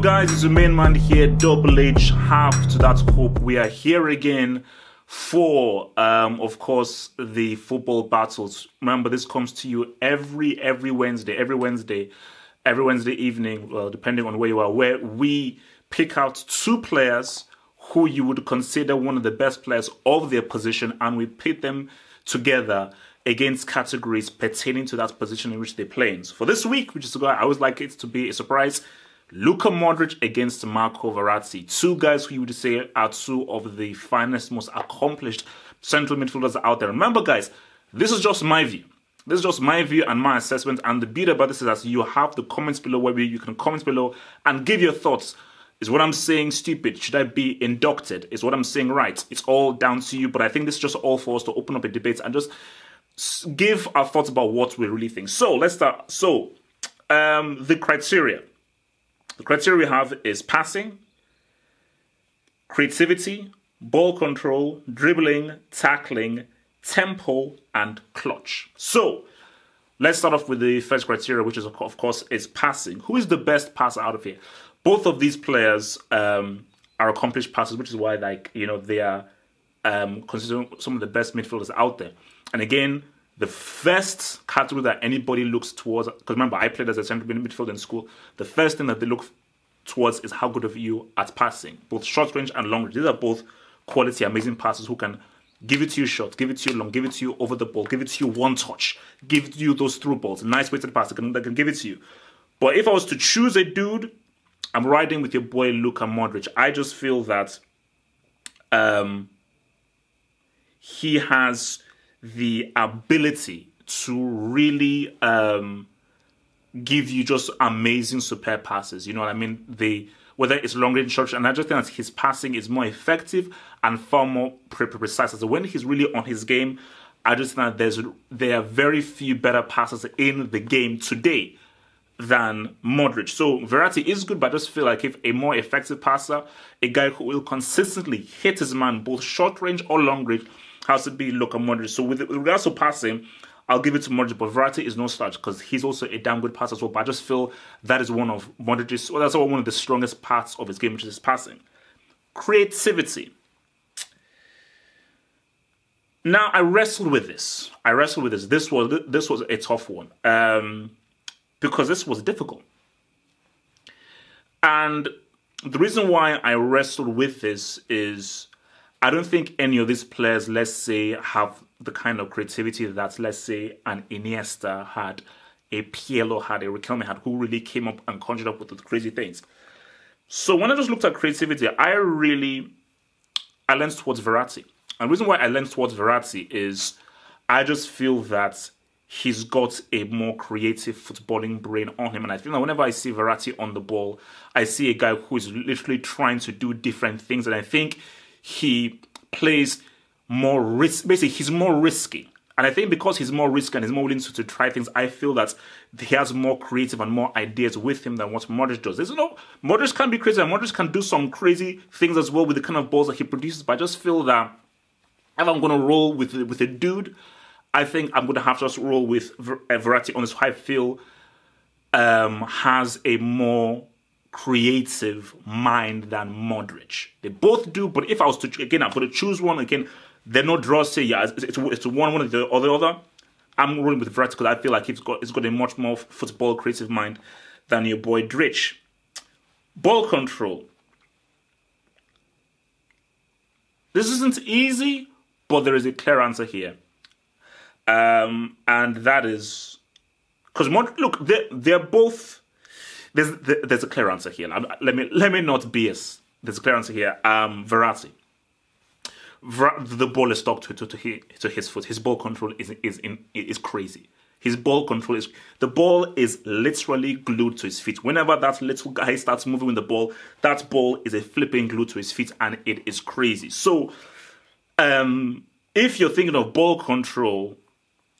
guys, it's the main man here, Double H, half to that hope. We are here again for, of course, the football battles. Remember, this comes to you every Wednesday evening, well, depending on where you are, where we pick out two players who you would consider one of the best players of their position, and we pit them together against categories pertaining to that position in which they're playing. So for this week, which is I always like it to be a surprise, Luka Modric against Marco Verratti. Two guys who you would say are two of the finest, most accomplished central midfielders out there. Remember, guys, this is just my view. This is just my view and my assessment. And the beauty about this is that you have the comments below where you can comment below and give your thoughts. Is what I'm saying stupid? Should I be inducted? Is what I'm saying right? It's all down to you. But I think this is just all for us to open up a debate and just give our thoughts about what we really think. So let's start. So the criteria. The criteria we have is passing, creativity, ball control, dribbling, tackling, tempo, and clutch. So let's start off with the first criteria, which is, of course, is passing. Who is the best passer out of here? Both of these players are accomplished passers, which is why, they are considered some of the best midfielders out there. And again, the first category that anybody looks towards, because remember, I played as a central midfielder in school, the first thing that they look towards is how good are you at passing, both short range and long range. These are both quality, amazing passers who can give it to you short, give it to you long, give it to you over the ball, give it to you one touch, give it to you those through balls, nice weighted pass that can give it to you. But if I was to choose a dude, I'm riding with your boy Luka Modric. I just feel that he has the ability to really give you just amazing, superb passes. You know what I mean? Whether it's long range, short range, and I just think that his passing is more effective and far more precise. So when he's really on his game, I just think that there are very few better passers in the game today than Modric. So Verratti is good, but I just feel like if a more effective passer, a guy who will consistently hit his man, both short range or long range, has to be Luka Modric. So with regards to passing, I'll give it to Modric, but Verratti is no slouch because he's also a damn good passer as well. But I just feel that is one of Modric's, well, that's one of the strongest parts of his game, which is his passing. Creativity. Now, I wrestled with this. This was a tough one because this was difficult. And the reason why I wrestled with this is I don't think any of these players, let's say, have the kind of creativity that, let's say, an Iniesta had, a Pirlo had, a Riquelme had, who really came up and conjured up with the crazy things. So when I just looked at creativity, I leaned towards Verratti. And the reason why I leaned towards Verratti is I just feel that he's got a more creative footballing brain on him. And I feel that whenever I see Verratti on the ball, I see a guy who is literally trying to do different things. And I think he plays more risk. Basically, he's more risky. And I think because he's more risky and he's more willing to try things, I feel that he has more creative and more ideas with him than what Modric does. Modric can be crazy and Modric can do some crazy things as well with the kind of balls that he produces. But I just feel that if I'm going to roll with a dude, I think I'm going to have to just roll with Verratti on this, who I feel has a more creative mind than Modric. They both do, but if I was to, again, I'm going to choose one, again, they're not draws, say, yeah, it's one or the other. I'm rolling with Verratti because I feel like it's got a much more football creative mind than your boy Dric. Ball control. This isn't easy, but there is a clear answer here. And that is, because look, they're both, there's a clear answer here. Let me not BS. There's a clear answer here. Verratti. The ball is stuck to his foot. His ball control is crazy. His ball control the ball is literally glued to his feet. Whenever that little guy starts moving with the ball, that ball is a flipping glued to his feet, and it is crazy. So, if you're thinking of ball control,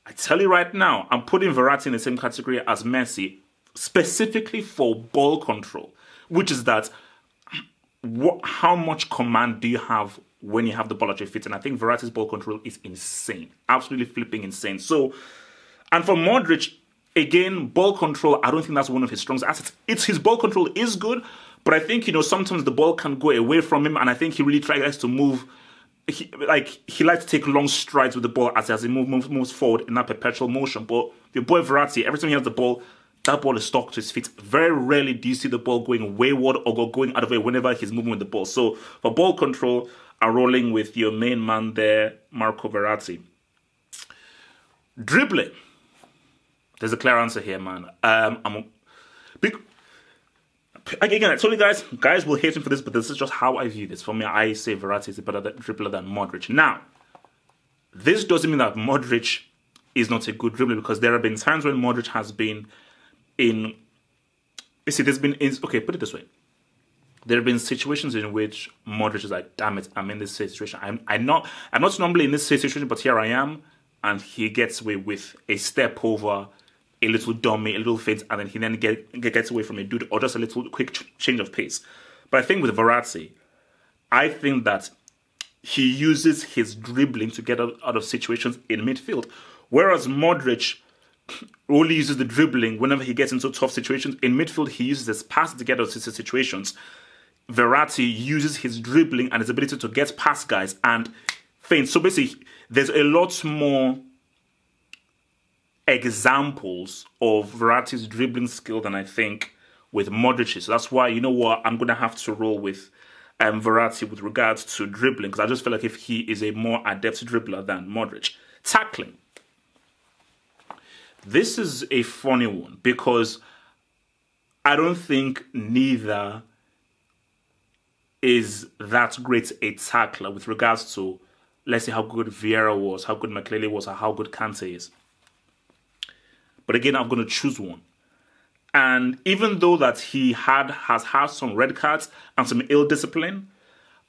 I tell you right now, I'm putting Verratti in the same category as Messi, specifically for ball control, which is that how much command do you have when you have the ball at your feet? And I think Verratti's ball control is insane, absolutely flipping insane. So, and for Modric, again, ball control, I don't think that's one of his strongest assets. His ball control is good, But I think, sometimes the ball can go away from him, and I think he really tries to move. He likes to take long strides with the ball as he moves forward in that perpetual motion. But the boy Verratti, every time he has the ball, that ball is stuck to his feet. Very rarely do you see the ball going wayward or going out of the way whenever he's moving with the ball. So for ball control, I'm rolling with your main man there, Marco Verratti. Dribbling. There's a clear answer here, man. Again, I told you guys will hate him for this, but this is just how I view this. For me, I say Verratti is a better dribbler than Modric. Now, this doesn't mean that Modric is not a good dribbler, because there have been times when Modric has been okay, put it this way. There have been situations in which Modric is like, damn it, I'm in this situation. I'm not normally in this situation, but here I am, and he gets away with a step over, a little dummy, a little feint, and then he gets away from a dude, or just a little quick change of pace. But I think with Verratti, I think that he uses his dribbling to get out of situations in midfield, whereas Modric only uses the dribbling whenever he gets into tough situations. In midfield, he uses his pass to get out of situations. Verratti uses his dribbling and his ability to get past guys and feint. So basically, there's a lot more examples of Verratti's dribbling skill than I think with Modric. So that's why, you know what, I'm going to have to roll with Verratti with regards to dribbling, because I just feel like if he is a more adept dribbler than Modric. Tackling. This is a funny one, because I don't think neither is that great a tackler with regards to, let's say, how good Vieira was, how good Makelele was, or how good Kante is. But again, I'm going to choose one. And even though that he has had some red cards and some ill discipline,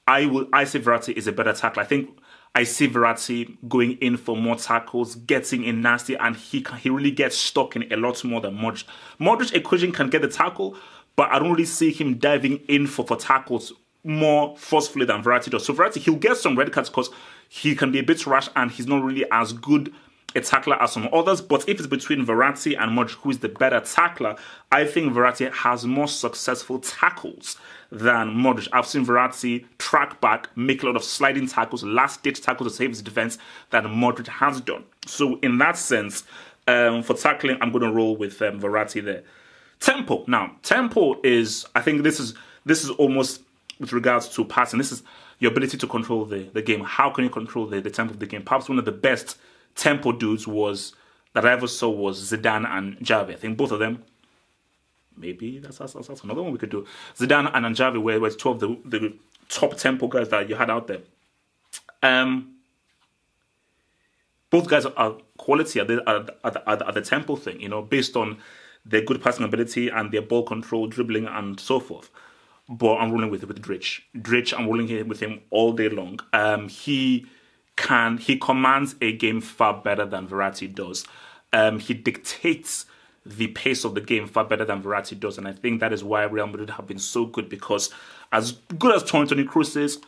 I say Verratti is a better tackler. I think I see Verratti going in for more tackles, getting in nasty, and he really gets stuck in a lot more than Modric. Modric occasionally can get the tackle, but I don't really see him diving in for tackles more forcefully than Verratti does. So Verratti, he'll get some red cards because he can be a bit rash and he's not really as good a tackler as some others. But if it's between Verratti and Modric, who is the better tackler, I think Verratti has more successful tackles than Modric. I've seen Verratti track back, make a lot of sliding tackles, last-ditch tackles to save his defense than Modric has done. So in that sense, for tackling, I'm going to roll with Verratti there. Tempo. Now, tempo is, I think this is almost with regards to passing. This is your ability to control the game. How can you control the tempo of the game? Perhaps one of the best tempo dudes that I ever saw was Zidane and Xavi. I think both of them, maybe that's another one we could do. Zidane and Xavi were two of the top tempo guys that you had out there. Both guys are quality at the tempo thing, you know, based on their good passing ability and their ball control, dribbling, and so forth. But I'm rolling with Dric. Dric, I'm rolling here with him all day long. He commands a game far better than Verratti does. He dictates the pace of the game far better than Verratti does, and I think that is why Real Madrid have been so good, because as good as Toni Kroos is,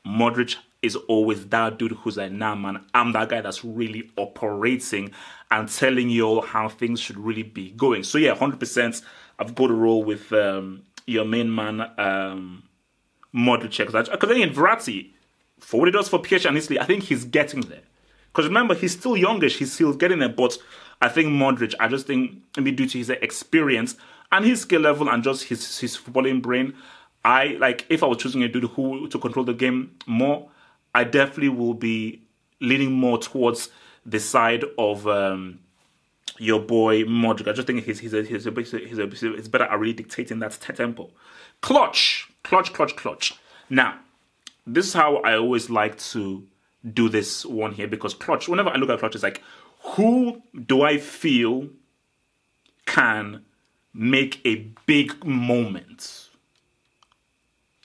Modric is always that dude who's like, nah man, I'm that guy that's really operating and telling you all how things should really be going. So yeah, 100% I've got to roll with your main man, Modric. Because again, Verratti, for what he does for PSG and Italy, I think he's getting there. Because remember, he's still youngish, he's still getting there. But I think Modric, I just think, maybe due to his experience and his skill level and just his footballing brain, if I was choosing a dude who to control the game more, I definitely will be leaning more towards the side of your boy Modric. I just think he's better at really dictating that tempo. Clutch. Now, this is how I always like to do this one here, because clutch, whenever I look at clutch, it's like, who do I feel can make a big moment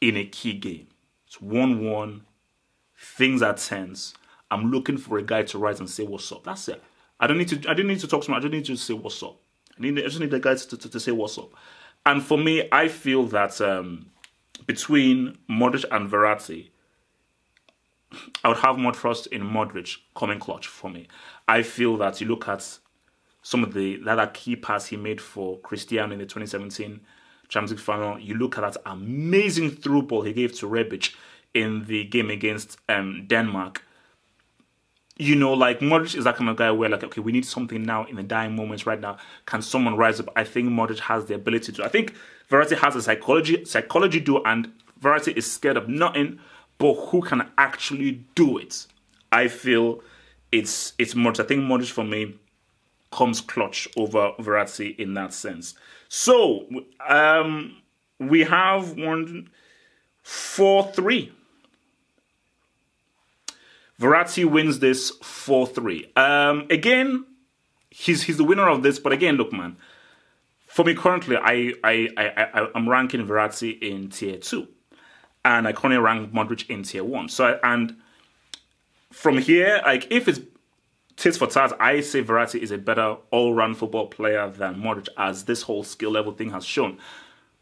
in a key game? It's 1-1, things are tense. I'm looking for a guy to rise and say what's up. That's it. I don't need to talk to him. I just need to say what's up. I just need the guy to say what's up. And for me, I feel that between Modric and Verratti, I would have more trust in Modric coming clutch for me. I feel that you look at some of the other key pass he made for Cristiano in the 2017 Champions League final. You look at that amazing through ball he gave to Rebic in the game against Denmark. You know, like, Modric is that kind of guy where, like, okay, we need something now in the dying moments right now. Can someone rise up? I think Modric has the ability to. I think Verratti has a psychology do, and Verratti is scared of nothing, but who can actually do it? I feel it's Modric. I think Modric, for me, comes clutch over Verratti in that sense. So, we have won 4-3. Verratti wins this 4-3. Again, he's the winner of this. But again, look, man, for me currently, I'm ranking Verratti in tier 2, and I currently rank Modric in tier 1. So, and from here, like, if it's tit for tat, I say Verratti is a better all-round football player than Modric, as this whole skill level thing has shown.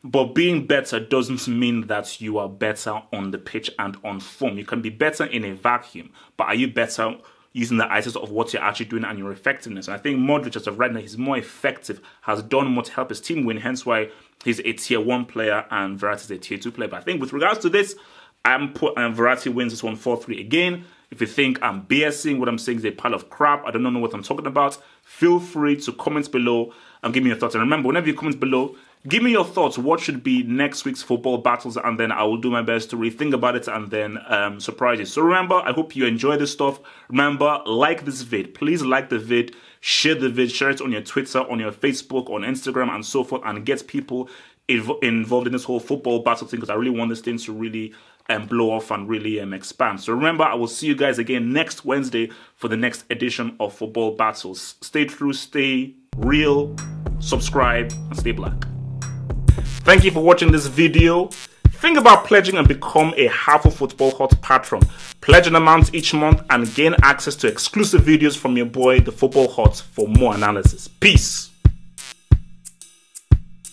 But being better doesn't mean that you are better on the pitch and on form. You can be better in a vacuum, but are you better using the items of what you're actually doing and your effectiveness? And I think Modric, as of right now, he's more effective, has done more to help his team win, hence why he's a tier 1 player and Verratti is a tier 2 player. But I think with regards to this, Verratti wins this one 4-3. Again, if you think I'm BSing, what I'm saying is a pile of crap, I don't know what I'm talking about, feel free to comment below and give me your thoughts. And remember, whenever you comment below, give me your thoughts. What should be next week's football battles? And then I will do my best to rethink about it and then surprise you. So remember, I hope you enjoy this stuff. Remember, like this vid. Please like the vid. Share the vid. Share it on your Twitter, on your Facebook, on Instagram, and so forth. And get people involved in this whole football battle thing, because I really want this thing to really blow off and really expand. So remember, I will see you guys again next Wednesday for the next edition of Football Battles. Stay true, stay real, subscribe, and stay black. Thank you for watching this video. Think about pledging and become a Half of Football Hot patron. Pledge an amount each month and gain access to exclusive videos from your boy, the Football Hot, for more analysis. Peace.